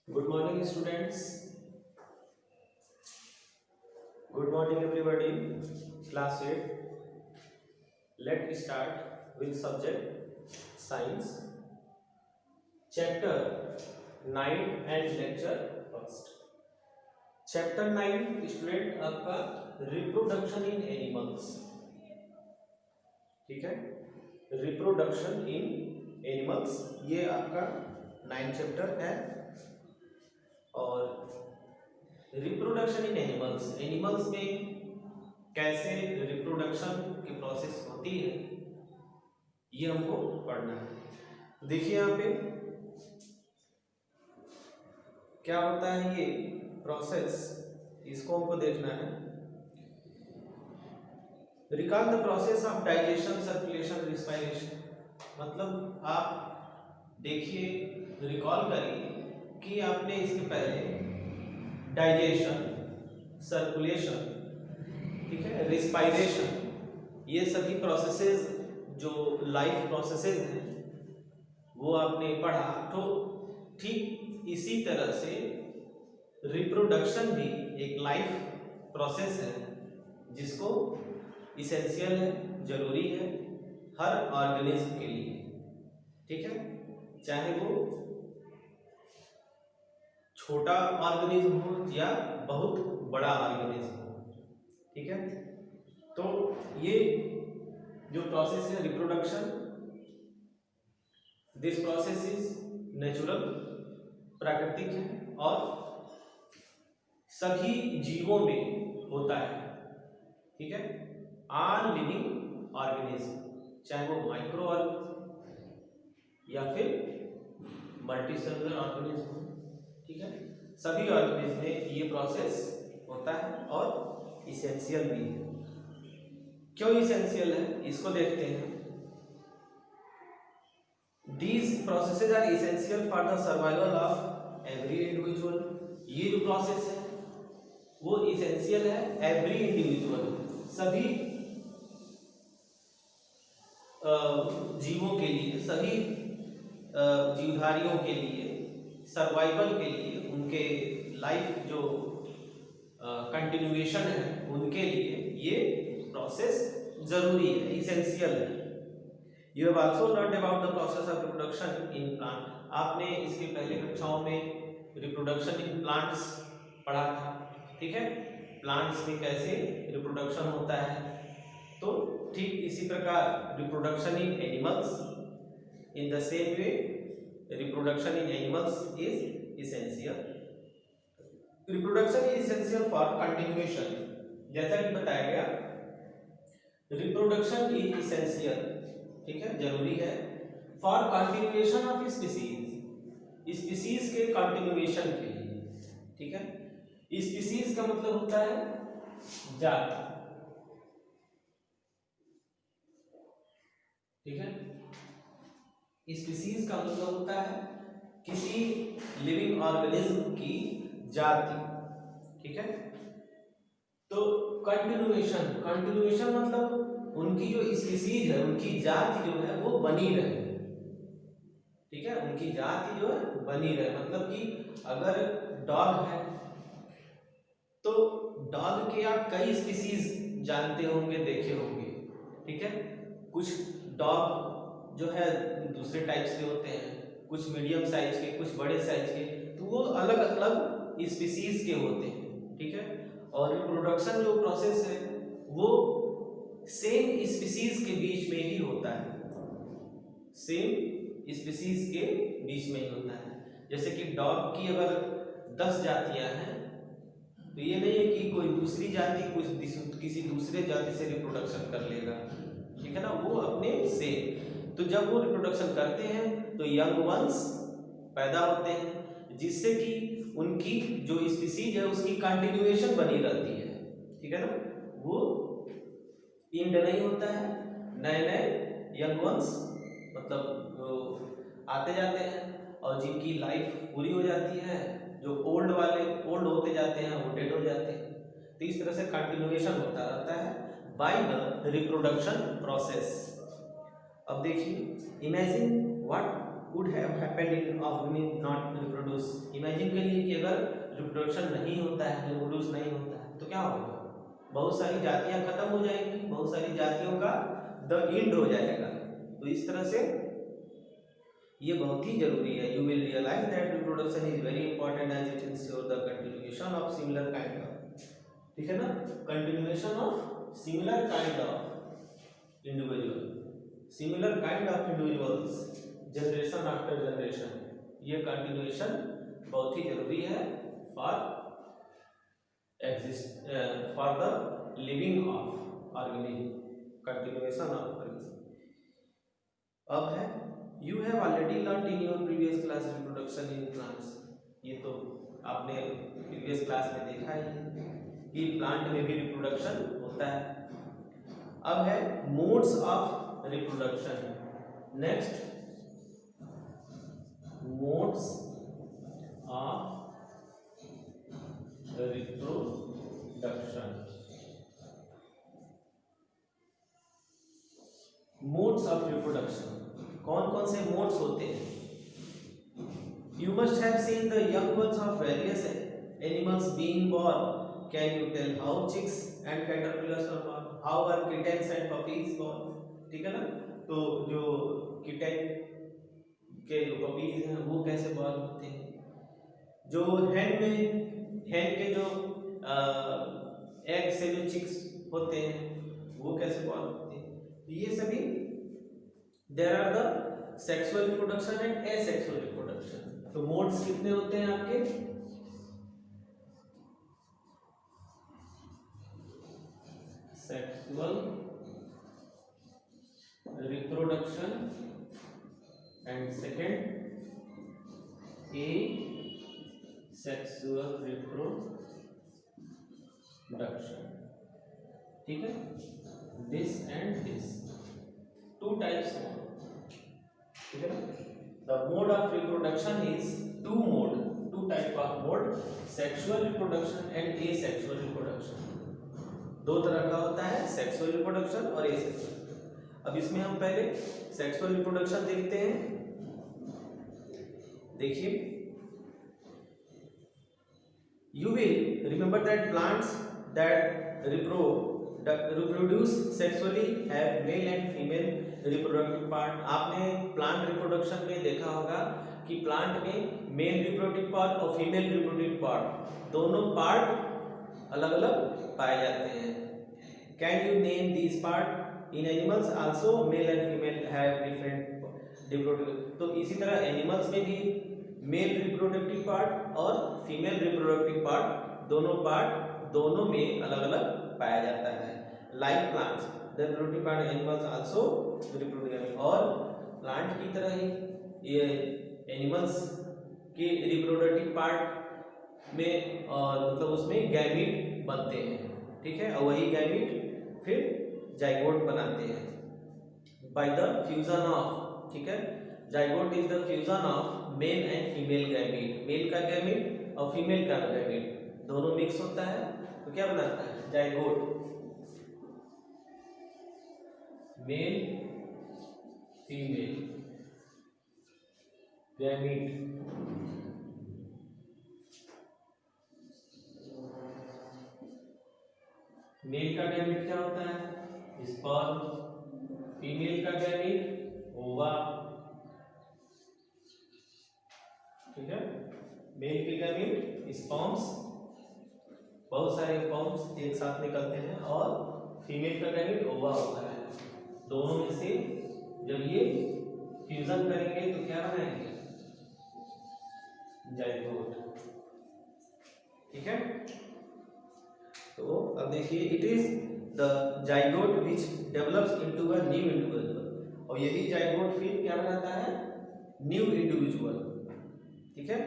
Good morning, students. Good morning, everybody. Class 8. Let's start with subject science, chapter 9 and lecture first. Chapter 9 student आपका reproduction in animals, ठीक है। Reproduction in animals ये आपका 9 chapter है। और reproduction in animals, animals में कैसे reproduction की प्रोसेस होती है ये हमको पढ़ना है। तो देखिए यहाँ पे क्या होता है ये प्रोसेस, इसको हमको देखना है। Recall the process of digestion, circulation, respiration. मतलब आप देखिए, रिकॉल करिए कि आपने इसके पहले डाइजेशन, सर्कुलेशन, ठीक है, रिस्पायरेशन, ये सभी प्रोसेसेस जो लाइफ प्रोसेसेस हैं वो आपने पढ़ा। तो ठीक इसी तरह से रिप्रोडक्शन भी एक लाइफ प्रोसेस है जिसको इसेंशियल है, जरूरी है हर ऑर्गेनिज्म के लिए, ठीक है। चाहे वो छोटा ऑर्गेनिज्म हो या बहुत बड़ा ऑर्गेनिज्म हो, ठीक है। तो ये जो प्रोसेस है reproduction, this process is natural, प्राकृतिक है और सभी जीवों में होता है, ठीक है। ऑल लिविंग ऑर्गेनिज्म, चाहे वो माइक्रो ऑर्गेनिज्म या फिर मल्टीसेलुलर ऑर्गेनिज्म हो, ठीक है, सभी ऑर्गेनिज्म में ये प्रोसेस होता है और इसेंशियल भी है। क्यों इसेंशियल है इसको देखते हैं। These processes are essential for the survival of every individual। ये जो प्रोसेस है वो इसेंशियल है एवरी इंडिविजुअल, सभी जीवों के लिए, सभी जीवधारियों के लिए, सर्वाइवल के लिए, उनके लाइफ जो कंटिन्यूएशन है उनके लिए ये प्रोसेस जरूरी है, इसेंशियल है। You have also learn about the process of reproduction in plant. आपने इसके पहले कक्षाओं में रिप्रोडक्शन इन प्लांट्स पढ़ा था, ठीक है। प्लांट्स में कैसे रिप्रोडक्शन होता है, तो ठीक इसी प्रकार reproduction in animals, in the same way reproduction in animals is essential. Reproduction is essential for continuation, जैसा कि बताया गया रिप्रोडक्शन इज इसेंशियल, ठीक है, जरूरी है for continuation of species, species के कंटिन्यूएशन के लिए, ठीक है। स्पीसीज का मतलब होता है जाति, ठीक है। स्पीसीज का मतलब होता है किसी लिविंग ऑर्गेनिज्म की जाति, ठीक है। तो कंटिन्यूएशन, कंटिन्यूएशन मतलब उनकी जो स्पीसीज है, उनकी जाति जो है वो बनी रहे, ठीक है, उनकी जाति जो है बनी रहे। मतलब कि अगर डॉग है तो डॉग के आप कई स्पीसीज जानते होंगे, देखे होंगे, ठीक है। कुछ डॉग जो है दूसरे टाइप्स के होते हैं, कुछ मीडियम साइज के, कुछ बड़े साइज के, तो वो अलग अलग स्पीसीज के होते हैं, ठीक है। और रिप्रोडक्शन जो प्रोसेस है वो सेम स्पीसीज के बीच में ही होता है, सेम स्पीसीज के बीच में ही होता है। जैसे कि डॉग की अगर 10 जातियां हैं तो ये नहीं है कि कोई दूसरी जाति किसी दूसरे जाति से रिप्रोडक्शन कर लेगा, ठीक है ना, वो अपने से। तो जब वो रिप्रोडक्शन करते हैं तो यंग वंस पैदा होते हैं, जिससे कि उनकी जो स्पीसीज है उसकी कंटिन्यूएशन बनी रहती है, ठीक है ना, वो इंड नहीं होता है, नए नए यंग वंस मतलब आते जाते हैं और जिनकी लाइफ पूरी हो जाती है, जो ओल्ड वाले ओल्ड होते जाते हैं वो डेड हो जाते हैं। तो इस तरह से कंटिन्यूएशन होता रहता है बाय द रिप्रोडक्शन प्रोसेस। अब देखिए, imagine what would have happened in organism not reproduce. Imagine करिए कि अगर रिप्रोडक्शन नहीं होता है, रिप्रोड्यूस नहीं होता है, तो क्या होगा? बहुत सारी जातियां खत्म हो जाएंगी, बहुत सारी जातियों का द एंड हो जाएगा। तो इस तरह से ये बहुत ही जरूरी है। You will realize that reproduction is very important as it insure the continuation of similar kind of, ठीक है ना, continuation of similar kind of individual, similar kind of individuals generation after generation. ये कंटिन्यूएशन बहुत ही जरूरी है for exist for the living of organism, continuation of organism। अब है you have already learned in your previous class reproduction in plants। ये तो आपने previous class में देखा ही कि प्लांट में भी रिप्रोडक्शन होता है। अब है modes of reproduction। Next modes of reproduction। Modes of reproduction, कौन कौन से मोड्स होते हैं? You must have seen the young ones of various animals being born. Can you tell how chicks and caterpillars are born? How are kittens and puppies born? ठीक है ना, तो जो किटेन के जो पपीज हैं वो कैसे बोर्न होते हैं, जो हैन में हैन के जो एग से जो चिक्स होते हैं वो कैसे बोर्न होते हैं। ये सभी there are the sexual reproduction and asexual reproduction. तो मोड्स कितने होते हैं आपके? Sexual reproduction and second a sexual reproduction, ठीक है, this and this two types mode, ठीक है ना। The mode of reproduction is two type of mode, sexual reproduction and asexual reproduction. दो तरह का होता है, सेक्सुअल रिप्रोडक्शन और एसेक्सुअल। अब इसमें हम पहले सेक्सुअल रिप्रोडक्शन देखते हैं। देखिए, you will remember that plants that reproduce sexually have male and female reproductive part। आपने प्लांट रिप्रोडक्शन में देखा होगा कि प्लांट में मेल रिप्रोडक्टिव पार्ट और फीमेल रिप्रोडक्टिव पार्ट दोनों पार्ट अलग अलग पाए जाते हैं। Can you name these part? In animals also mail and female have different reproductive. तो इसी तरह एनिमल्स में भी मेल रिप्रोडक्टिव पार्ट और फीमेल रिप्रोडक्टिव पार्ट दोनों में अलग अलग पाया जाता है। Like plants the reproductive part animals also reproductive, और प्लांट की तरह ही ये एनिमल्स के रिप्रोडक्टिव पार्ट में मतलब उसमें गैमीट बनते हैं, ठीक है, और वही गैमीट फिर जाइगोट बनाते हैं बाय द फ्यूजन ऑफ, ठीक है। Zygote is the fusion of male and female gamete. Male का गैमीट और फीमेल का गैमीट दोनों मिक्स होता है तो क्या बनाता है? Zygote. Male female gamete. Male का गैमीट क्या होता है? स्पर्म। फीमेल का गैमीट ओवा, ठीक है। मेल के गैमीट स्पर्म्स, बहुत सारे स्पर्म्स एक साथ निकलते हैं, और फीमेल का गैमीट ओवा होता है। दोनों में से जब ये फ्यूजन करेंगे तो क्या बनाएंगे? जाइगोट, ठीक है। तो अब देखिए, it is the zygote which develops into a new individual, और यही जाइगोट फिर क्या बनाता है? न्यू इंडिविजुअल, ठीक है।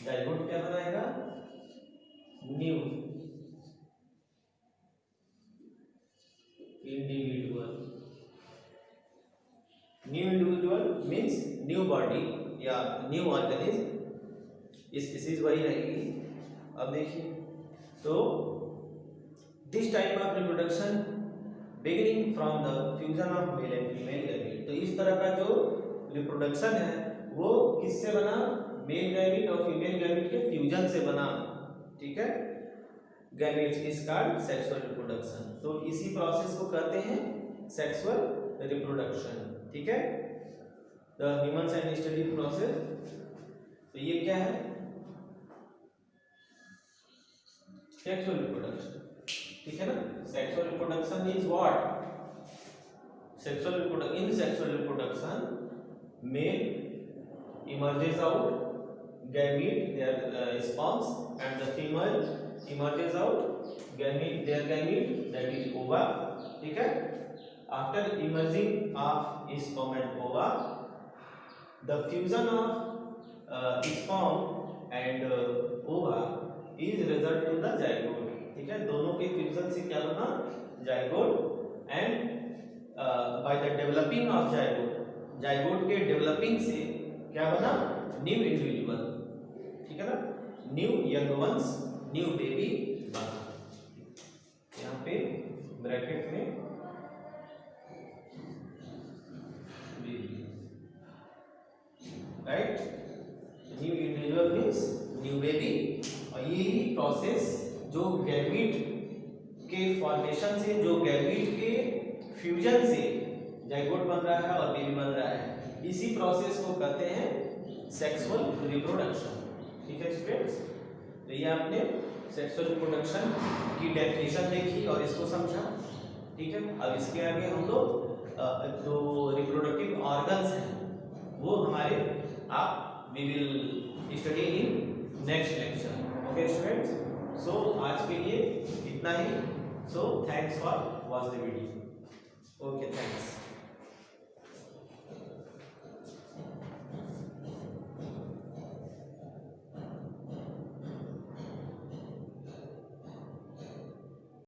जाइगोट क्या बनाएगा? New individual. New individual means new body या न्यू ऑर्गेनिज्म, स्पीसीज वही रहेगी। अब देखिए, तो this type of reproduction beginning from the fusion of male and female gamete. तो इस तरह का जो रिप्रोडक्शन है वो किससे बना, मेल गैमीट और फीमेल गैमीट के फ्यूजन से बना, ठीक है। Gametes is called sexual reproduction. तो इसी प्रोसेस को कहते हैं सेक्सुअल रिप्रोडक्शन, ठीक है। The human science study process, तो ये क्या है, सेक्सुअल रिप्रोडक्शन, ठीक है ना। Sexual reproduction is what, sexual reproduction, in sexual reproduction male emerges out gamete their sperms and the female emerges out gamete their gamete that is ova, ठीक है। after emerging of sperm and ova, the fusion of sperm and ova is result to the zygote, ठीक है। दोनों के fusion से क्या बना, zygote, and by the developing of zygote, zygote के डेवलपिंग से क्या बना, न्यू इंडिविजुअल, ठीक है ना, new young ones, new baby बना। यहाँ पे ब्रैकेट में right, new individual means new baby. और यही प्रोसेस जो गैमीट के फॉर्मेशन से, जो गैमीट के फ्यूजन से जाइगोट बन रहा है और बेबी बन रहा है, इसी प्रोसेस को कहते हैं सेक्सुअल रिप्रोडक्शन, ठीक है स्टूडेंट्स। तो ये आपने सेक्सुअल रिप्रोडक्शन की डेफिनेशन देखी और इसको समझा, ठीक है। अब इसके आगे हम लोग जो रिप्रोडक्टिव ऑर्गन्स हैं वो हमारे we will study in next lecture, okay students. So आज के लिए इतना ही। So thanks for watch the video, okay thanks.